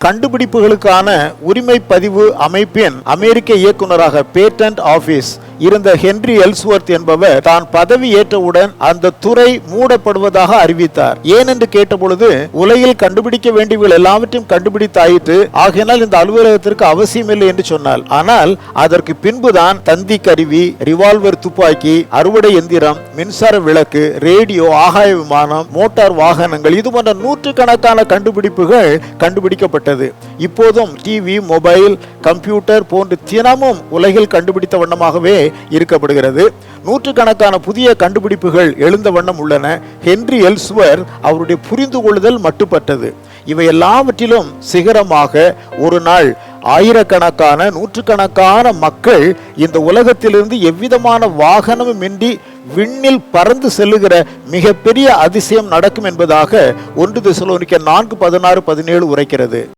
கண்டுபிடிப்புகளுக்கான உரிமை பதிவு அமைப்பின் அமெரிக்க இயக்குநராக பேட்டன்ட் ஆபீஸ் இருந்த ஹென்றி எல்ஸ்வொர்த் என்பவர் தான் பதவி ஏற்றவுடன் அந்த துறை மூடப்படுவதாக அறிவித்தார். ஏனென்று கேட்டபொழுது, உலகில் கண்டுபிடிக்க வேண்டியவர்கள் எல்லாவற்றையும் கண்டுபிடித்தாயிற்று, ஆகையினால் இந்த அலுவலகத்திற்கு அவசியமில்லை என்று சொன்னார். ஆனால் அதற்கு பின்புதான் தந்தி கருவி, ரிவால்வர் துப்பாக்கி, அறுவடை எந்திரம், மின்சார விளக்கு, ரேடியோ, ஆகாய விமானம், மோட்டார் வாகனங்கள், இது போன்ற நூற்றுக்கணக்கான கண்டுபிடிப்புகள் கண்டுபிடிக்கப்பட்டது. இப்போதும் டிவி, மொபைல், கம்ப்யூட்டர் போன்று தினமும் உலகில் கண்டுபிடித்த வண்ணமாகவே இருக்கப்படுகிறது. நூற்றுக்கணக்கான புதிய கண்டுபிடிப்புகள் எழுந்த வண்ணம் உள்ளன. ஹென்றி எல்ஸ்வொர்த் அவருடைய புரிந்து கொள்ளுதல் மட்டுப்பட்டது. இவை எல்லாவற்றிலும் சிகரமாக ஒரு நாள் ஆயிரக்கணக்கான நூற்றுக்கணக்கான மக்கள் இந்த உலகத்திலிருந்து எவ்விதமான வாகனமும் இன்றி விண்ணில் பறந்து செல்லுகிற மிகப்பெரிய அதிசயம் நடக்கும் என்பதாக 1 தெசலோனிக்கர் 4:16-17 உரைக்கிறது.